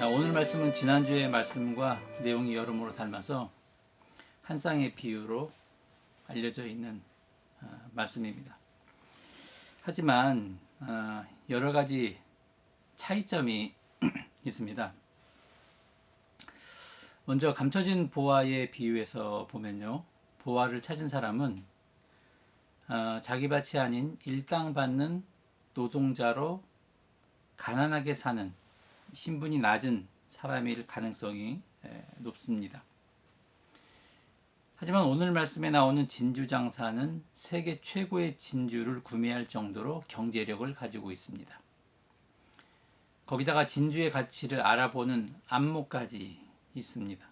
오늘 말씀은 지난주의 말씀과 내용이 여러모로 닮아서 한 쌍의 비유로 알려져 있는 말씀입니다. 하지만 여러 가지 차이점이 있습니다. 먼저 감춰진 보화의 비유에서 보면요, 보화를 찾은 사람은 자기 밭이 아닌 일당 받는 노동자로 가난하게 사는 신분이 낮은 사람일 가능성이 높습니다. 하지만 오늘 말씀에 나오는 진주장사는 세계 최고의 진주를 구매할 정도로 경제력을 가지고 있습니다. 거기다가 진주의 가치를 알아보는 안목까지 있습니다.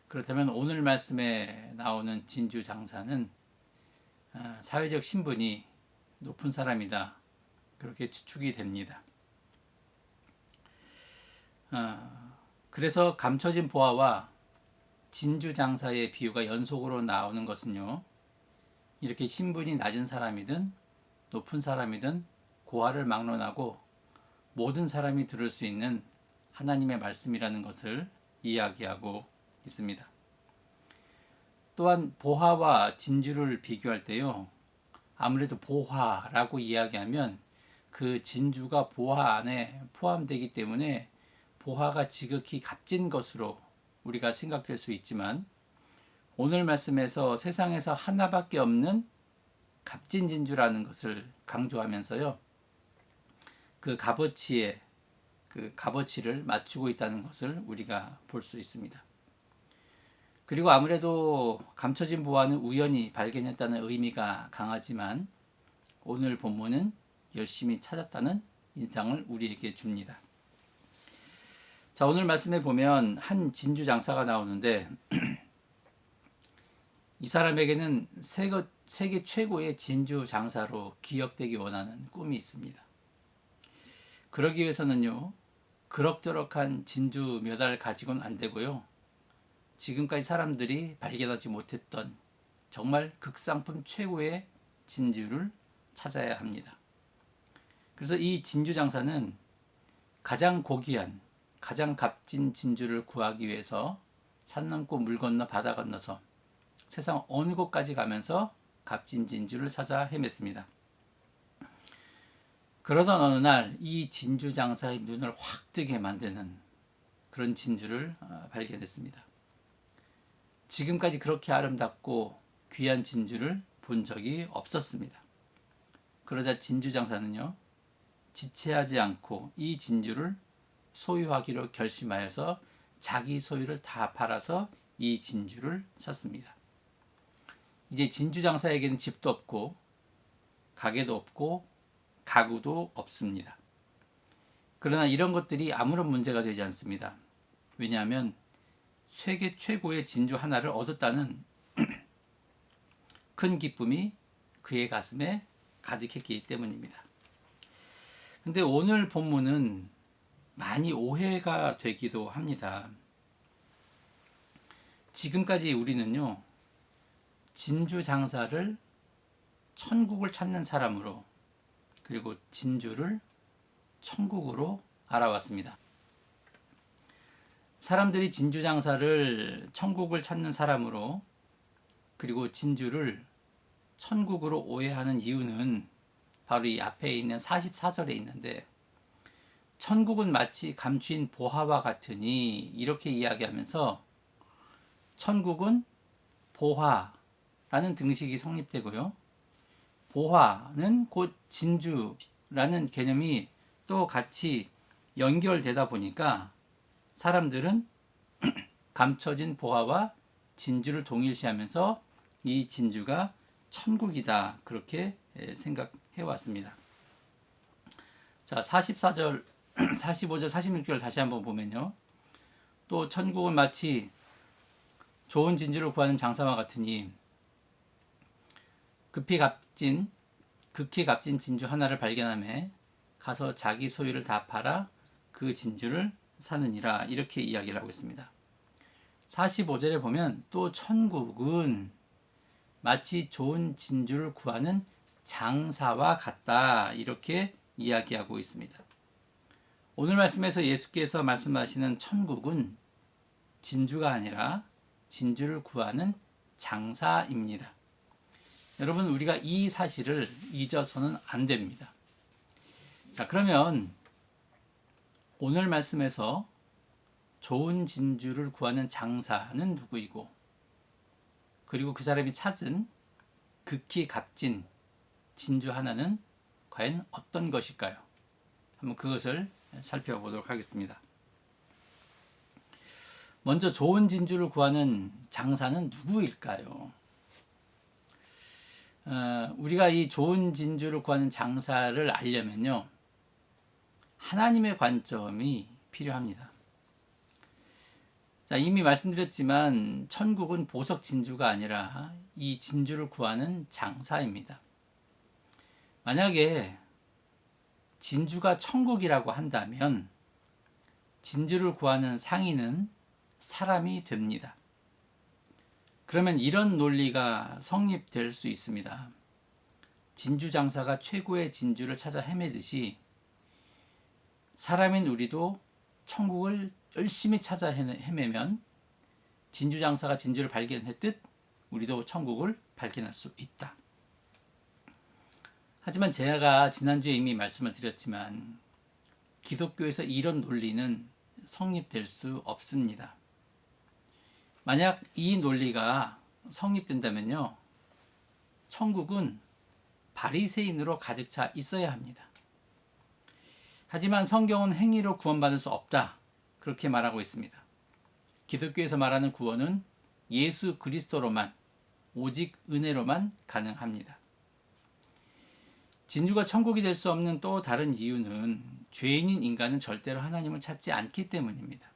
그렇다면 오늘 말씀에 나오는 진주장사는 사회적 신분이 높은 사람이다, 그렇게 추측이 됩니다. 그래서 감춰진 보화와 진주장사의 비유가 연속으로 나오는 것은요, 이렇게 신분이 낮은 사람이든 높은 사람이든 고아를 막론하고 모든 사람이 들을 수 있는 하나님의 말씀이라는 것을 이야기하고 있습니다. 또한 보화와 진주를 비교할 때요, 아무래도 보화라고 이야기하면 그 진주가 보화 안에 포함되기 때문에 보화가 지극히 값진 것으로 우리가 생각될 수 있지만, 오늘 말씀에서 세상에서 하나밖에 없는 값진 진주라는 것을 강조하면서요, 그 값어치를 맞추고 있다는 것을 우리가 볼 수 있습니다. 그리고 아무래도 감춰진 보화는 우연히 발견했다는 의미가 강하지만, 오늘 본문은 열심히 찾았다는 인상을 우리에게 줍니다. 자, 오늘 말씀에 보면 한 진주 장사가 나오는데 이 사람에게는 세계 최고의 진주 장사로 기억되기 원하는 꿈이 있습니다. 그러기 위해서는요, 그럭저럭한 진주 몇 알 가지고는 안 되고요, 지금까지 사람들이 발견하지 못했던 정말 극상품 최고의 진주를 찾아야 합니다. 그래서 이 진주 장사는 가장 고귀한, 가장 값진 진주를 구하기 위해서 산 넘고 물 건너 바다 건너서 세상 어느 곳까지 가면서 값진 진주를 찾아 헤맸습니다. 그러던 어느 날 이 진주 장사의 눈을 확 뜨게 만드는 그런 진주를 발견했습니다. 지금까지 그렇게 아름답고 귀한 진주를 본 적이 없었습니다. 그러자 진주 장사는요, 지체하지 않고 이 진주를 소유하기로 결심하여서 자기 소유를 다 팔아서 이 진주를 샀습니다. 이제 진주 장사에게는 집도 없고 가게도 없고 가구도 없습니다. 그러나 이런 것들이 아무런 문제가 되지 않습니다. 왜냐하면 세계 최고의 진주 하나를 얻었다는 큰 기쁨이 그의 가슴에 가득했기 때문입니다. 근데 오늘 본문은 많이 오해가 되기도 합니다. 지금까지 우리는요, 진주 장사를 천국을 찾는 사람으로, 그리고 진주를 천국으로 알아왔습니다. 사람들이 진주 장사를 천국을 찾는 사람으로, 그리고 진주를 천국으로 오해하는 이유는 바로 이 앞에 있는 44절에 있는데, 천국은 마치 감추인 보화와 같으니, 이렇게 이야기하면서 천국은 보화라는 등식이 성립되고요, 보화는 곧 진주라는 개념이 또 같이 연결되다 보니까 사람들은 감춰진 보화와 진주를 동일시하면서 이 진주가 천국이다, 그렇게 생각해 왔습니다. 자, 44절, 45절, 46절 다시 한번 보면요, 또 천국은 마치 좋은 진주를 구하는 장사와 같으니 극히 값진 진주 하나를 발견하며 가서 자기 소유를 다 팔아 그 진주를 사느니라, 이렇게 이야기를 하고 있습니다. 45절에 보면 또 천국은 마치 좋은 진주를 구하는 장사와 같다, 이렇게 이야기하고 있습니다. 오늘 말씀에서 예수께서 말씀하시는 천국은 진주가 아니라 진주를 구하는 장사입니다. 여러분, 우리가 이 사실을 잊어서는 안 됩니다. 자, 그러면 오늘 말씀에서 좋은 진주를 구하는 장사는 누구이고, 그리고 그 사람이 찾은 극히 값진 진주 하나는 과연 어떤 것일까요? 한번 그것을 살펴보도록 하겠습니다. 먼저 좋은 진주를 구하는 장사는 누구일까요? 우리가 이 좋은 진주를 구하는 장사를 알려면요, 하나님의 관점이 필요합니다. 자, 이미 말씀드렸지만 천국은 보석 진주가 아니라 이 진주를 구하는 장사입니다. 만약에 진주가 천국이라고 한다면 진주를 구하는 상인은 사람이 됩니다. 그러면 이런 논리가 성립될 수 있습니다. 진주 장사가 최고의 진주를 찾아 헤매듯이 사람인 우리도 천국을 열심히 찾아 헤매면 진주 장사가 진주를 발견했듯 우리도 천국을 발견할 수 있다. 하지만 제가 지난주에 이미 말씀을 드렸지만 기독교에서 이런 논리는 성립될 수 없습니다. 만약 이 논리가 성립된다면요, 천국은 바리새인으로 가득 차 있어야 합니다. 하지만 성경은 행위로 구원받을 수 없다, 그렇게 말하고 있습니다. 기독교에서 말하는 구원은 예수 그리스도로만, 오직 은혜로만 가능합니다. 진주가 천국이 될 수 없는 또 다른 이유는 죄인인 인간은 절대로 하나님을 찾지 않기 때문입니다.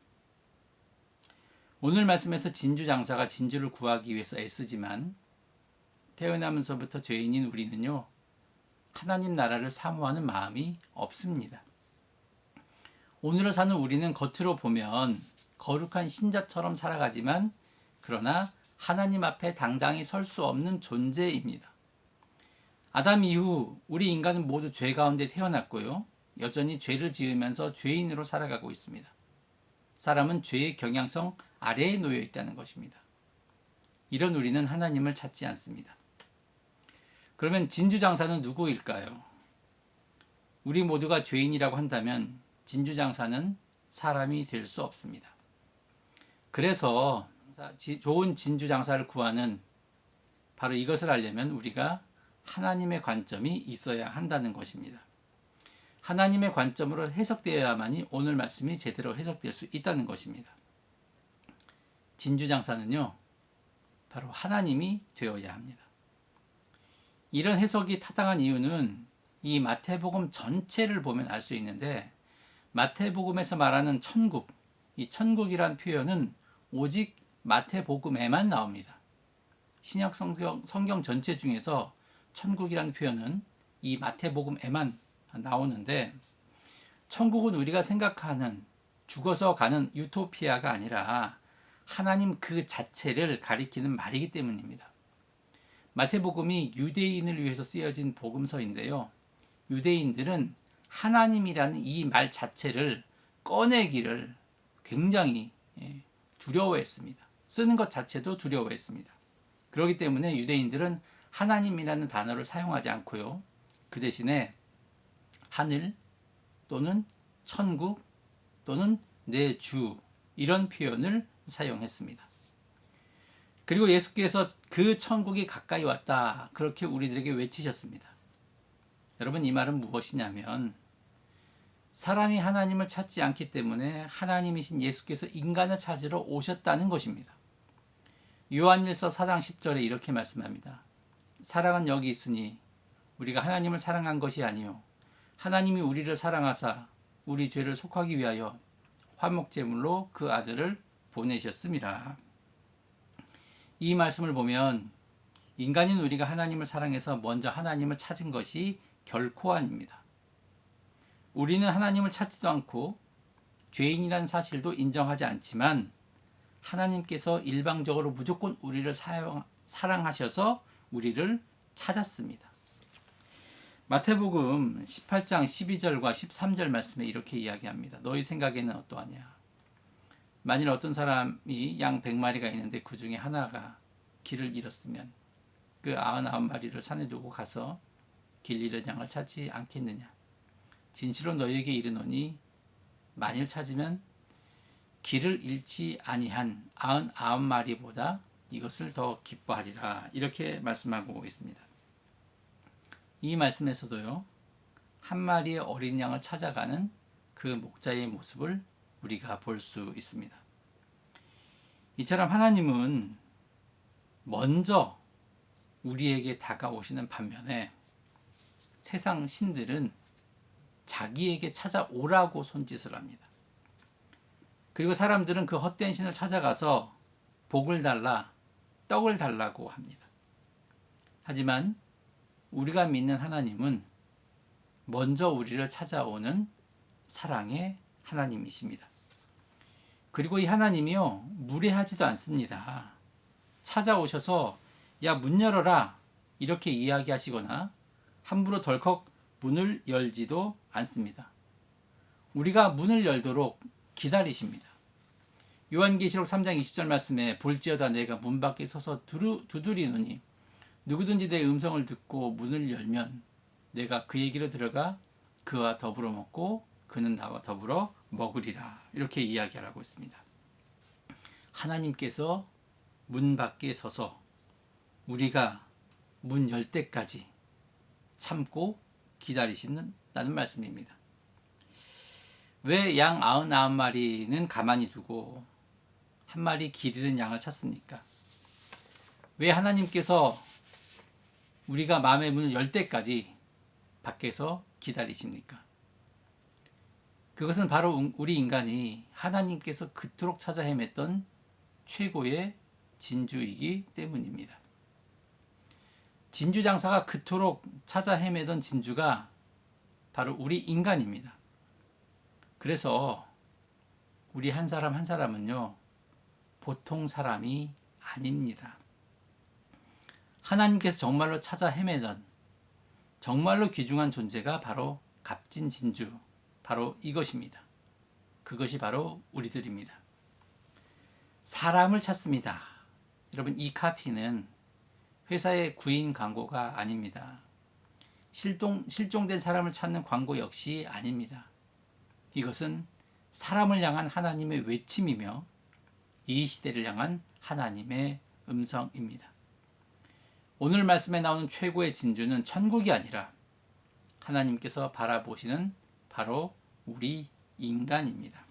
오늘 말씀에서 진주 장사가 진주를 구하기 위해서 애쓰지만 태어나면서부터 죄인인 우리는요, 하나님 나라를 사모하는 마음이 없습니다. 오늘을 사는 우리는 겉으로 보면 거룩한 신자처럼 살아가지만 그러나 하나님 앞에 당당히 설 수 없는 존재입니다. 아담 이후 우리 인간은 모두 죄 가운데 태어났고요, 여전히 죄를 지으면서 죄인으로 살아가고 있습니다. 사람은 죄의 경향성 아래에 놓여 있다는 것입니다. 이런 우리는 하나님을 찾지 않습니다. 그러면 진주장사는 누구일까요? 우리 모두가 죄인이라고 한다면 진주장사는 사람이 될 수 없습니다. 그래서 좋은 진주장사를 구하는 바로 이것을 알려면 우리가 하나님의 관점이 있어야 한다는 것입니다. 하나님의 관점으로 해석되어야만이 오늘 말씀이 제대로 해석될 수 있다는 것입니다. 진주장사는요, 바로 하나님이 되어야 합니다. 이런 해석이 타당한 이유는 이 마태복음 전체를 보면 알 수 있는데, 마태복음에서 말하는 천국, 이 천국이란 표현은 오직 마태복음에만 나옵니다. 신약 성경 전체 중에서 천국이라는 표현은 이 마태복음에만 나오는데, 천국은 우리가 생각하는 죽어서 가는 유토피아가 아니라 하나님 그 자체를 가리키는 말이기 때문입니다. 마태복음이 유대인을 위해서 쓰여진 복음서인데요, 유대인들은 하나님이라는 이 말 자체를 꺼내기를 굉장히 두려워했습니다. 쓰는 것 자체도 두려워했습니다. 그렇기 때문에 유대인들은 하나님이라는 단어를 사용하지 않고요, 그 대신에 하늘 또는 천국 또는 내 주, 이런 표현을 사용했습니다. 그리고 예수께서 그 천국이 가까이 왔다, 그렇게 우리들에게 외치셨습니다. 여러분, 이 말은 무엇이냐면 사람이 하나님을 찾지 않기 때문에 하나님이신 예수께서 인간을 찾으러 오셨다는 것입니다. 요한일서 4장 10절에 이렇게 말씀합니다. 사랑은 여기 있으니 우리가 하나님을 사랑한 것이 아니요 하나님이 우리를 사랑하사 우리 죄를 속하기 위하여 화목제물로 그 아들을 보내셨음이라. 이 말씀을 보면 인간인 우리가 하나님을 사랑해서 먼저 하나님을 찾은 것이 결코 아닙니다. 우리는 하나님을 찾지도 않고 죄인이라는 사실도 인정하지 않지만 하나님께서 일방적으로 무조건 우리를 사랑하셔서 우리를 찾았습니다. 마태복음 18장 12절과 13절 말씀에 이렇게 이야기합니다. 너희 생각에는 어떠하냐? 만일 어떤 사람이 양 100마리가 있는데 그 중에 하나가 길을 잃었으면 그 99마리를 산에 두고 가서 길 잃은 양을 찾지 않겠느냐? 진실로 너희에게 이르노니 만일 찾으면 길을 잃지 아니한 99마리보다 이것을 더 기뻐하리라. 이렇게 말씀하고 있습니다. 이 말씀에서도요, 한 마리의 어린 양을 찾아가는 그 목자의 모습을 우리가 볼 수 있습니다. 이처럼 하나님은 먼저 우리에게 다가오시는 반면에 세상 신들은 자기에게 찾아오라고 손짓을 합니다. 그리고 사람들은 그 헛된 신을 찾아가서 복을 달라, 떡을 달라고 합니다. 하지만 우리가 믿는 하나님은 먼저 우리를 찾아오는 사랑의 하나님이십니다. 그리고 이 하나님이요, 무례하지도 않습니다. 찾아오셔서 야, 문 열어라 이렇게 이야기하시거나 함부로 덜컥 문을 열지도 않습니다. 우리가 문을 열도록 기다리십니다. 요한계시록 3장 20절 말씀에 볼지어다 내가 문 밖에 서서 두드리노니 누구든지 내 음성을 듣고 문을 열면 내가 그에게로 들어가 그와 더불어 먹고 그는 나와 더불어 먹으리라. 이렇게 이야기하고 있습니다. 하나님께서 문 밖에 서서 우리가 문 열 때까지 참고 기다리신다는 말씀입니다. 왜 양 99마리는 가만히 두고 한 마리 길 잃은 양을 찾습니까? 왜 하나님께서 우리가 마음의 문을 열 때까지 밖에서 기다리십니까? 그것은 바로 우리 인간이 하나님께서 그토록 찾아 헤맸던 최고의 진주이기 때문입니다. 진주장사가 그토록 찾아 헤매던 진주가 바로 우리 인간입니다. 그래서 우리 한 사람 한 사람은요, 보통 사람이 아닙니다. 하나님께서 정말로 찾아 헤매던 정말로 귀중한 존재가 바로 값진 진주, 바로 이것입니다. 그것이 바로 우리들입니다. 사람을 찾습니다. 여러분, 이 카피는 회사의 구인 광고가 아닙니다. 실종된 사람을 찾는 광고 역시 아닙니다. 이것은 사람을 향한 하나님의 외침이며 이 시대를 향한 하나님의 음성입니다. 오늘 말씀에 나오는 최고의 진주는 천국이 아니라 하나님께서 바라보시는 바로 우리 인간입니다.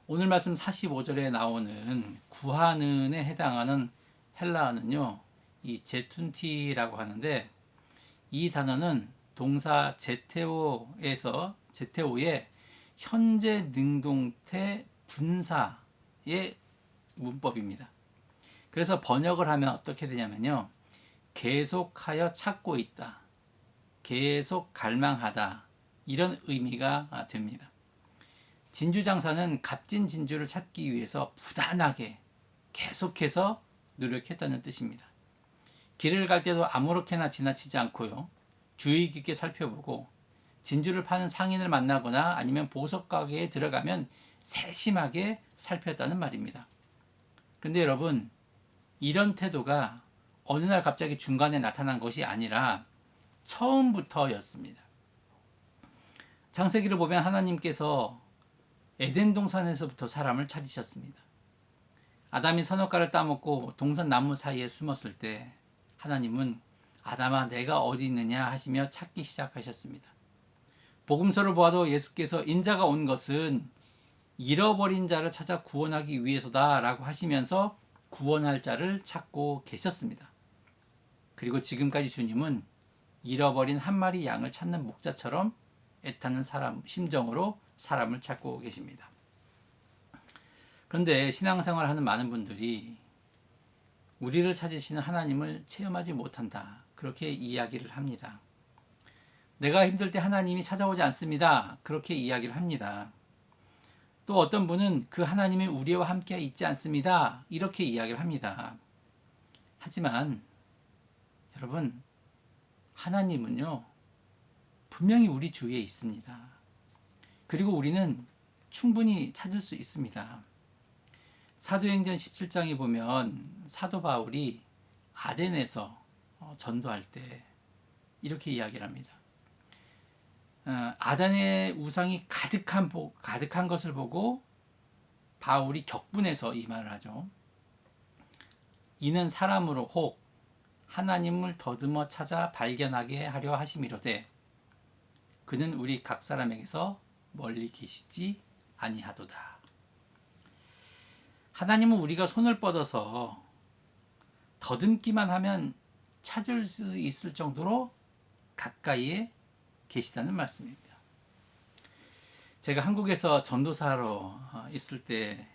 오늘 말씀 45절에 나오는 구하는에 해당하는 헬라어는요, 이 제툰티라고 하는데 이 단어는 동사 제테오의 현재 능동태 분사의 문법입니다. 그래서 번역을 하면 어떻게 되냐면요, 계속하여 찾고 있다, 계속 갈망하다, 이런 의미가 됩니다. 진주장사는 값진 진주를 찾기 위해서 부단하게 계속해서 노력했다는 뜻입니다. 길을 갈 때도 아무렇게나 지나치지 않고요, 주의 깊게 살펴보고 진주를 파는 상인을 만나거나 아니면 보석 가게에 들어가면 세심하게 살폈다는 말입니다. 그런데 여러분, 이런 태도가 어느 날 갑자기 중간에 나타난 것이 아니라 처음부터였습니다. 창세기를 보면 하나님께서 에덴 동산에서부터 사람을 찾으셨습니다. 아담이 선악과를 따먹고 동산 나무 사이에 숨었을 때 하나님은 아담아 내가 어디 있느냐 하시며 찾기 시작하셨습니다. 복음서를 보아도 예수께서 인자가 온 것은 잃어버린 자를 찾아 구원하기 위해서다 라고 하시면서 구원할 자를 찾고 계셨습니다. 그리고 지금까지 주님은 잃어버린 한 마리 양을 찾는 목자처럼 애타는 심정으로 사람을 찾고 계십니다. 그런데 신앙생활을 하는 많은 분들이 우리를 찾으시는 하나님을 체험하지 못한다, 그렇게 이야기를 합니다. 내가 힘들 때 하나님이 찾아오지 않습니다, 그렇게 이야기를 합니다. 또 어떤 분은 그 하나님이 우리와 함께 있지 않습니다, 이렇게 이야기를 합니다. 하지만 여러분, 하나님은요, 분명히 우리 주위에 있습니다. 그리고 우리는 충분히 찾을 수 있습니다. 사도행전 17장에 보면 사도 바울이 아덴에서 전도할 때 이렇게 이야기를 합니다. 아덴의 우상이 가득한 것을 보고 바울이 격분해서 이 말을 하죠. 이는 사람으로 혹 하나님을 더듬어 찾아 발견하게 하려 하심이로되 그는 우리 각 사람에게서 멀리 계시지 아니하도다. 하나님은 우리가 손을 뻗어서 더듬기만 하면 찾을 수 있을 정도로 가까이에 계시다는 말씀입니다. 제가 한국에서 전도사로 있을 때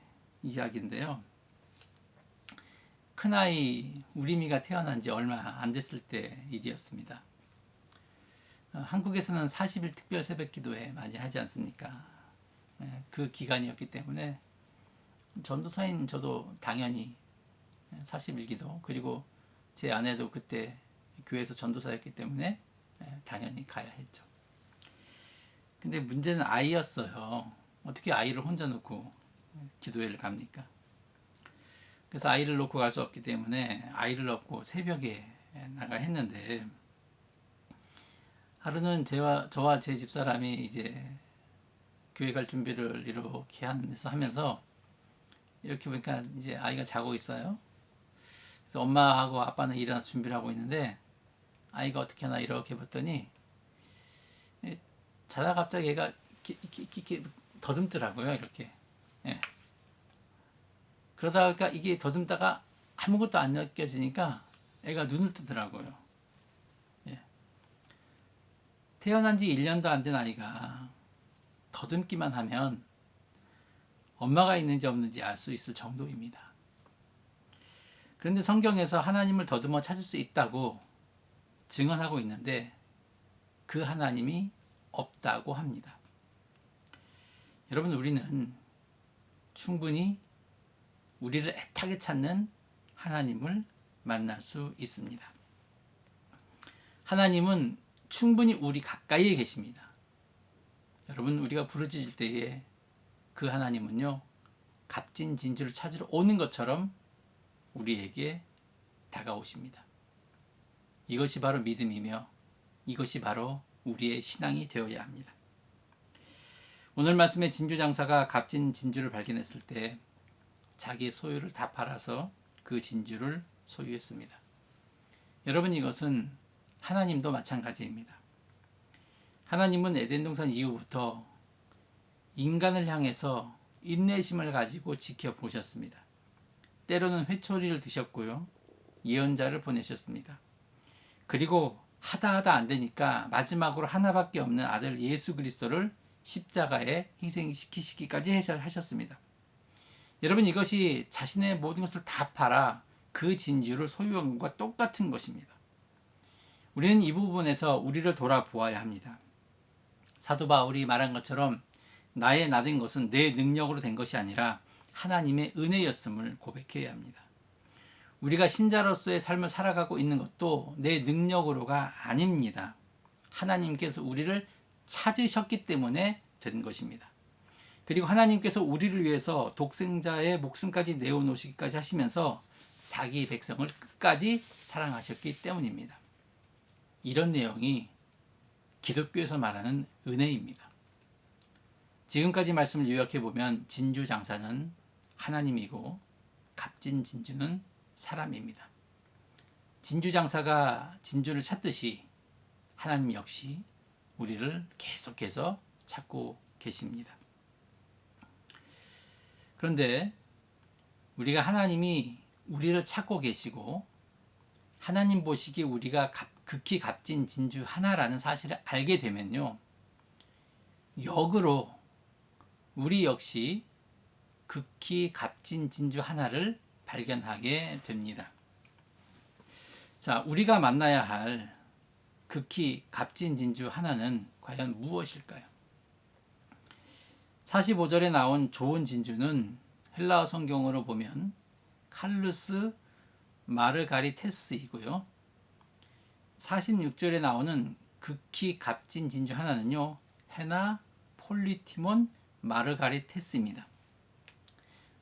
이야기인데요. 큰아이 우리미가 태어난 지 얼마 안 됐을 때 일이었습니다. 한국에서는 40일 특별 새벽 기도회 많이 하지 않습니까? 그 기간이었기 때문에 전도사인 저도 당연히 40일 기도, 그리고 제 아내도 그때 교회에서 전도사였기 때문에 당연히 가야 했죠. 근데 문제는 아이였어요. 어떻게 아이를 혼자 놓고 기도회를 갑니까? 그래서 아이를 놓고 갈 수 없기 때문에 아이를 놓고 새벽에 나가 했는데, 하루는 저와 제 집사람이 이제 교회 갈 준비를 이렇게 하면서 이렇게 보니까 이제 아이가 자고 있어요. 그래서 엄마하고 아빠는 일어나서 준비를 하고 있는데 아이가 어떻게 하나 이렇게 봤더니 자다가 갑자기 얘가 이렇게 더듬더라고요. 이렇게. 예. 그러다가 이게 더듬다가 아무것도 안 느껴지니까 애가 눈을 뜨더라고요. 예. 태어난 지 1년도 안 된 아이가 더듬기만 하면 엄마가 있는지 없는지 알 수 있을 정도입니다. 그런데 성경에서 하나님을 더듬어 찾을 수 있다고 증언하고 있는데 그 하나님이 없다고 합니다. 여러분, 우리는 충분히 우리를 애타게 찾는 하나님을 만날 수 있습니다. 하나님은 충분히 우리 가까이에 계십니다. 여러분, 우리가 부르짖을 때에 그 하나님은요, 값진 진주를 찾으러 오는 것처럼 우리에게 다가오십니다. 이것이 바로 믿음이며 이것이 바로 우리의 신앙이 되어야 합니다. 오늘 말씀의 진주장사가 값진 진주를 발견했을 때 자기 소유를 다 팔아서 그 진주를 소유했습니다. 여러분, 이것은 하나님도 마찬가지입니다. 하나님은 에덴 동산 이후부터 인간을 향해서 인내심을 가지고 지켜보셨습니다. 때로는 회초리를 드셨고요. 예언자를 보내셨습니다. 그리고 하다 안 되니까 마지막으로 하나밖에 없는 아들 예수 그리스도를 십자가에 희생시키시기까지 하셨습니다. 여러분, 이것이 자신의 모든 것을 다 팔아 그 진주를 소유한 것과 똑같은 것입니다. 우리는 이 부분에서 우리를 돌아보아야 합니다. 사도 바울이 말한 것처럼 나의 나된 것은 내 능력으로 된 것이 아니라 하나님의 은혜였음을 고백해야 합니다. 우리가 신자로서의 삶을 살아가고 있는 것도 내 능력으로가 아닙니다. 하나님께서 우리를 찾으셨기 때문에 된 것입니다. 그리고 하나님께서 우리를 위해서 독생자의 목숨까지 내어놓으시기까지 하시면서 자기 백성을 끝까지 사랑하셨기 때문입니다. 이런 내용이 기독교에서 말하는 은혜입니다. 지금까지 말씀을 요약해 보면 진주 장사는 하나님이고 값진 진주는 사람입니다. 진주 장사가 진주를 찾듯이 하나님 역시 우리를 계속해서 찾고 계십니다. 그런데 우리가 하나님이 우리를 찾고 계시고 하나님 보시기에 우리가 극히 값진 진주 하나라는 사실을 알게 되면요, 역으로 우리 역시 극히 값진 진주 하나를 발견하게 됩니다. 자, 우리가 만나야 할 극히 값진 진주 하나는 과연 무엇일까요? 45절에 나온 좋은 진주는 헬라어 성경으로 보면 칼루스 마르가리테스이고요. 46절에 나오는 극히 값진 진주 하나는요, 헤나 폴리티몬 마르가리테스입니다.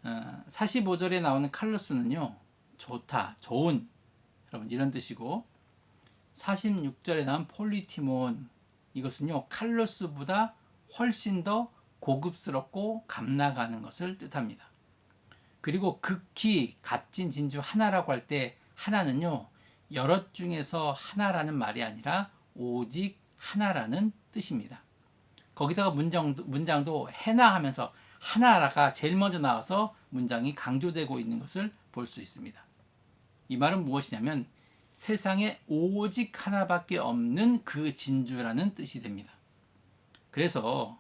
45절에 나오는 칼로스는요, 좋다, 좋은, 여러분 이런 뜻이고, 46절에 나온 폴리티몬, 이것은요 칼로스보다 훨씬 더 고급스럽고 값나가는 것을 뜻합니다. 그리고 극히 값진 진주 하나라고 할 때 하나는요 여럿 중에서 하나라는 말이 아니라 오직 하나라는 뜻입니다. 거기다가 문장도 해나 하면서 하나라가 제일 먼저 나와서 문장이 강조되고 있는 것을 볼 수 있습니다. 이 말은 무엇이냐면 세상에 오직 하나밖에 없는 그 진주라는 뜻이 됩니다. 그래서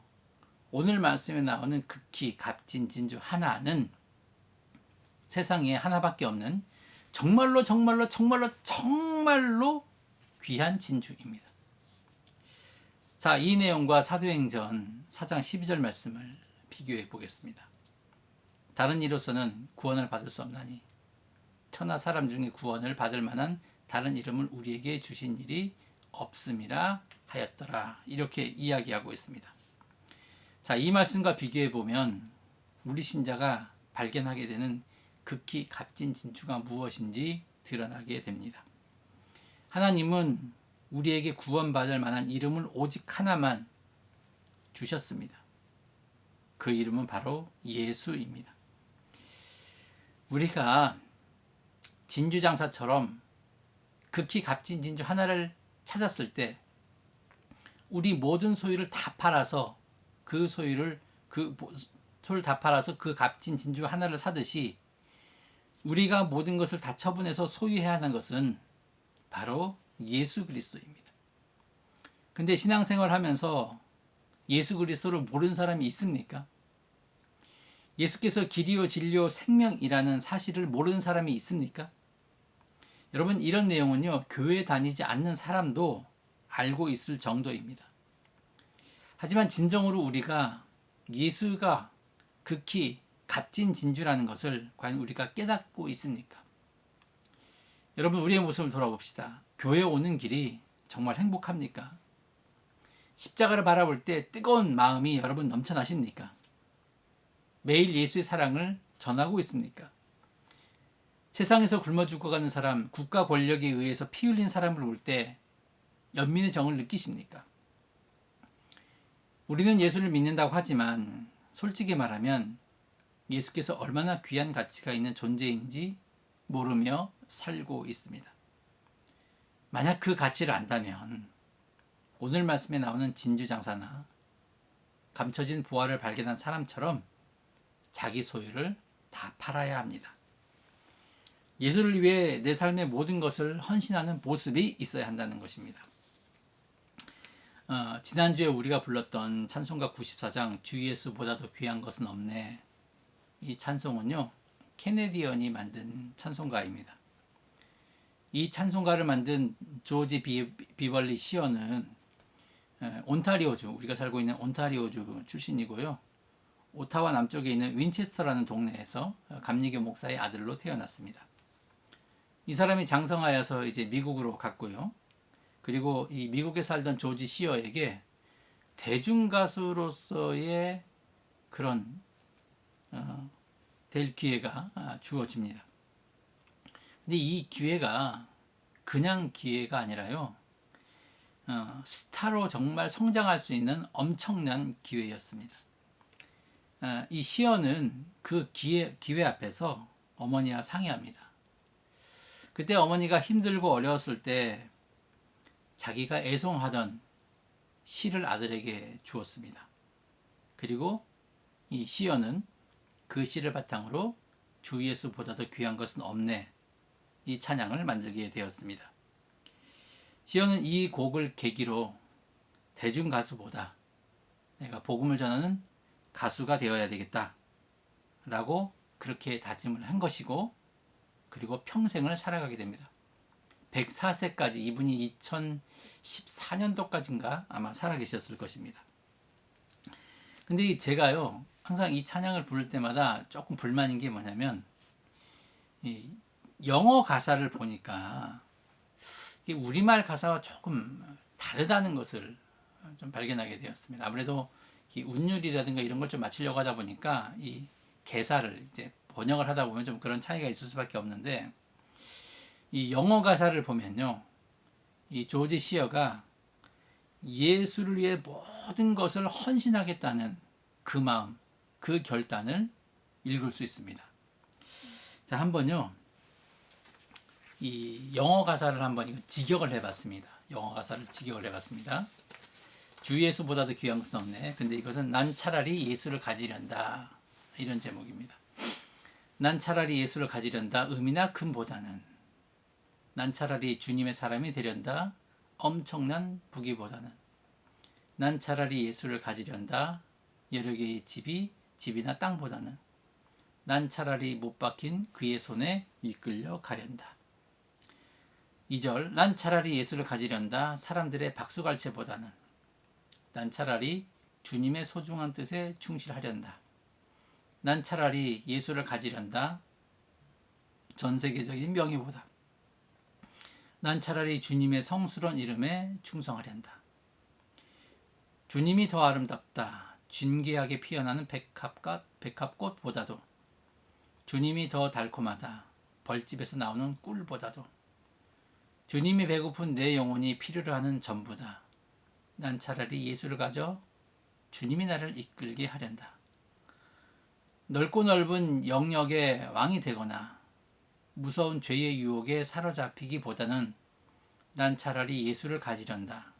오늘 말씀에 나오는 극히 값진 진주 하나는 세상에 하나밖에 없는 정말로 정말로 정말로 정말로 귀한 진주입니다. 자, 이 내용과 사도행전 4장 12절 말씀을 비교해 보겠습니다. 다른 이로서는 구원을 받을 수 없나니 천하 사람 중에 구원을 받을 만한 다른 이름을 우리에게 주신 일이 없음이라 하였더라. 이렇게 이야기하고 있습니다. 자, 이 말씀과 비교해 보면 우리 신자가 발견하게 되는 극히 값진 진주가 무엇인지 드러나게 됩니다. 하나님은 우리에게 구원받을 만한 이름을 오직 하나만 주셨습니다. 그 이름은 바로 예수입니다. 우리가 진주장사처럼 극히 값진 진주 하나를 찾았을 때 우리 모든 소유를 다 팔아서 그 값진 진주 하나를 사듯이 우리가 모든 것을 다 처분해서 소유해야 하는 것은 바로 예수 그리스도입니다. 근데 신앙생활 하면서 예수 그리스도를 모르는 사람이 있습니까? 예수께서 길이요 진리요 생명이라는 사실을 모르는 사람이 있습니까? 여러분, 이런 내용은요 교회 다니지 않는 사람도 알고 있을 정도입니다. 하지만 진정으로 우리가 예수가 극히 값진 진주라는 것을 과연 우리가 깨닫고 있습니까? 여러분, 우리의 모습을 돌아봅시다. 교회 오는 길이 정말 행복합니까? 십자가를 바라볼 때 뜨거운 마음이 여러분 넘쳐나십니까? 매일 예수의 사랑을 전하고 있습니까? 세상에서 굶어 죽어가는 사람, 국가 권력에 의해서 피 흘린 사람을 볼 때 연민의 정을 느끼십니까? 우리는 예수를 믿는다고 하지만 솔직히 말하면 예수께서 얼마나 귀한 가치가 있는 존재인지 모르며 살고 있습니다. 만약 그 가치를 안다면 오늘 말씀에 나오는 진주장사나 감춰진 보화를 발견한 사람처럼 자기 소유를 다 팔아야 합니다. 예수를 위해 내 삶의 모든 것을 헌신하는 모습이 있어야 한다는 것입니다. 지난주에 우리가 불렀던 찬송가 94장 주 예수보다도 귀한 것은 없네. 이 찬송은요 캐네디언이 만든 찬송가입니다. 이 찬송가를 만든 조지 비벌리 시어는 온타리오주, 우리가 살고 있는 온타리오주 출신이고요. 오타와 남쪽에 있는 윈체스터라는 동네에서 감리교 목사의 아들로 태어났습니다. 이 사람이 장성하여서 이제 미국으로 갔고요. 그리고 이 미국에 살던 조지 시어에게 대중가수로서의 그런 될 기회가 주어집니다. 근데 이 기회가 그냥 기회가 아니라요. 스타로 정말 성장할 수 있는 엄청난 기회였습니다. 이 시어는 그 기회 앞에서 어머니와 상의합니다. 그때 어머니가 힘들고 어려웠을 때 자기가 애송하던 시를 아들에게 주었습니다. 그리고 이 시어는 그 시를 바탕으로 주 예수보다도 귀한 것은 없네, 이 찬양을 만들게 되었습니다. 시어는 이 곡을 계기로 대중 가수보다 내가 복음을 전하는 가수가 되어야 되겠다 라고 그렇게 다짐을 한 것이고, 그리고 평생을 살아가게 됩니다. 104세까지, 이분이 2014년도까지인가 아마 살아계셨을 것입니다. 근데 제가요 항상 이 찬양을 부를 때마다 조금 불만인 게 뭐냐면, 이 영어 가사를 보니까 이게 우리말 가사와 조금 다르다는 것을 좀 발견하게 되었습니다. 아무래도 이 운율이라든가 이런 걸 좀 맞추려고 하다 보니까 이 개사를 이제 번역을 하다 보면 좀 그런 차이가 있을 수밖에 없는데, 이 영어 가사를 보면요, 이 조지 시어가 예수를 위해 모든 것을 헌신하겠다는 그 마음, 그 결단을 읽을 수 있습니다. 자, 한번요, 이 영어 가사를 한번 직역을 해봤습니다. 영어 가사를 직역을 해봤습니다. 주 예수보다도 귀한 것은 없네. 근데 이것은 난 차라리 예수를 가지련다, 이런 제목입니다. 난 차라리 예수를 가지련다, 의미나 금보다는. 난 차라리 주님의 사람이 되련다, 엄청난 부귀보다는. 난 차라리 예수를 가지련다, 여러 개의 집이나 땅보다는. 난 차라리 못 박힌 그의 손에 이끌려 가련다. 2절, 난 차라리 예수를 가지련다, 사람들의 박수갈채보다는. 난 차라리 주님의 소중한 뜻에 충실하련다. 난 차라리 예수를 가지련다, 전 세계적인 명예보다. 난 차라리 주님의 성스러운 이름에 충성하련다. 주님이 더 아름답다, 진귀하게 피어나는 백합꽃보다도. 주님이 더 달콤하다, 벌집에서 나오는 꿀보다도. 주님이 배고픈 내 영혼이 필요로 하는 전부다. 난 차라리 예수를 가져 주님이 나를 이끌게 하련다. 넓고 넓은 영역의 왕이 되거나 무서운 죄의 유혹에 사로잡히기보다는 난 차라리 예수를 가지련다.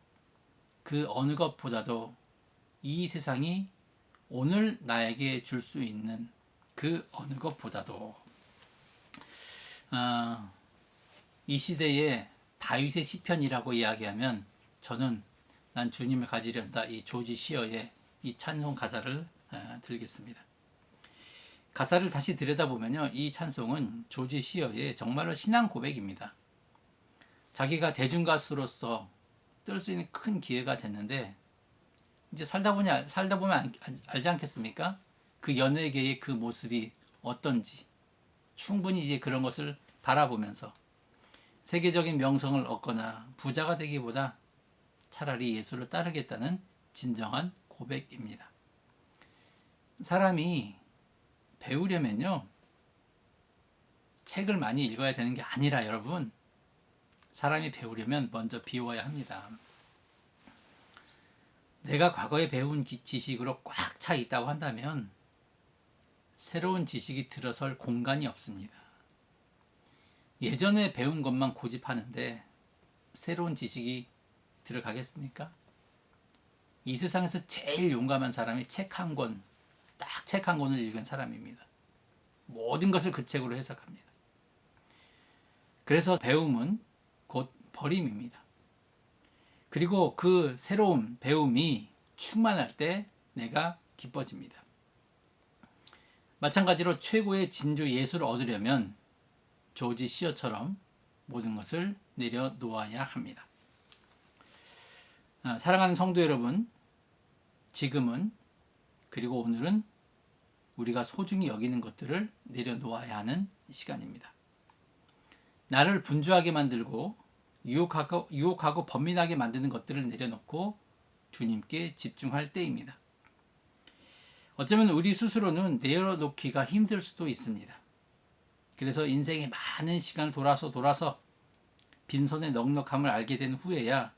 그 어느 것보다도 이 세상이 오늘 나에게 줄 수 있는 그 어느 것보다도. 이 시대의 다윗의 시편이라고 이야기하면 저는 난 주님을 가지련다, 이 조지 시어의 이 찬송 가사를 들겠습니다. 가사를 다시 들여다보면요, 이 찬송은 조지 시어의 정말로 신앙 고백입니다. 자기가 대중가수로서 뜰 수 있는 큰 기회가 됐는데, 이제 살다 보면 알지 않겠습니까? 그 연예계의 그 모습이 어떤지 충분히 이제 그런 것을 바라보면서 세계적인 명성을 얻거나 부자가 되기보다 차라리 예수를 따르겠다는 진정한 고백입니다. 사람이 배우려면요, 책을 많이 읽어야 되는 게 아니라, 여러분, 사람이 배우려면 먼저 비워야 합니다. 내가 과거에 배운 지식으로 꽉 차 있다고 한다면 새로운 지식이 들어설 공간이 없습니다. 예전에 배운 것만 고집하는데 새로운 지식이 들어가겠습니까? 이 세상에서 제일 용감한 사람이 책 한 권, 딱 책 한 권을 읽은 사람입니다. 모든 것을 그 책으로 해석합니다. 그래서 배움은 곧 버림입니다. 그리고 그 새로운 배움이 충만할 때 내가 기뻐집니다. 마찬가지로 최고의 진주 예수를 얻으려면 조지 시어처럼 모든 것을 내려놓아야 합니다. 사랑하는 성도 여러분, 지금은, 그리고 오늘은 우리가 소중히 여기는 것들을 내려놓아야 하는 시간입니다. 나를 분주하게 만들고 유혹하고 번민하게 만드는 것들을 내려놓고 주님께 집중할 때입니다. 어쩌면 우리 스스로는 내려놓기가 힘들 수도 있습니다. 그래서 인생의 많은 시간을 돌아서 빈손의 넉넉함을 알게 된 후에야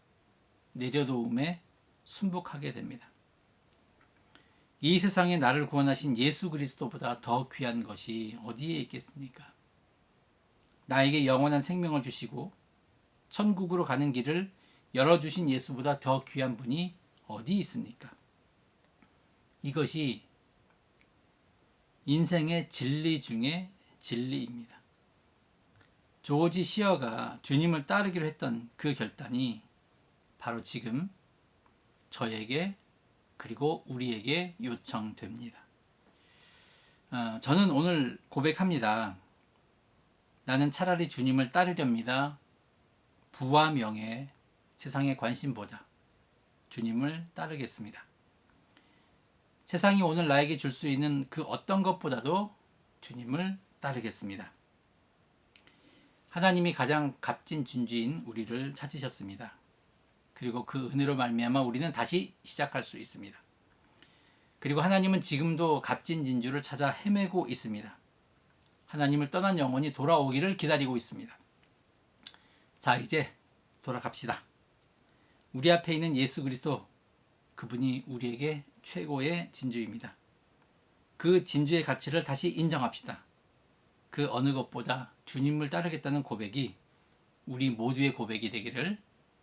내려놓음에 순복하게 됩니다. 이 세상에 나를 구원하신 예수 그리스도보다 더 귀한 것이 어디에 있겠습니까? 나에게 영원한 생명을 주시고 천국으로 가는 길을 열어주신 예수보다 더 귀한 분이 어디 있습니까? 이것이 인생의 진리 중에 진리입니다. 조지 시어가 주님을 따르기로 했던 그 결단이 바로 지금 저에게 그리고 우리에게 요청됩니다. 저는 오늘 고백합니다. 나는 차라리 주님을 따르렵니다. 부와 명예, 세상의 관심보다 주님을 따르겠습니다. 세상이 오늘 나에게 줄 수 있는 그 어떤 것보다도 주님을 따르겠습니다. 하나님이 가장 값진 진주인 우리를 찾으셨습니다. 그리고 그 은혜로 말미암아 우리는 다시 시작할 수 있습니다. 그리고 하나님은 지금도 값진 진주를 찾아 헤매고 있습니다. 하나님을 떠난 영혼이 돌아오기를 기다리고 있습니다. 자, 이제 돌아갑시다. 우리 앞에 있는 예수 그리스도, 그분이 우리에게 최고의 진주입니다. 그 진주의 가치를 다시 인정합시다. 그 어느 것보다 주님을 따르겠다는 고백이 우리 모두의 고백이 되기를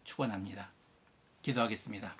축원합니다. 기도하겠습니다.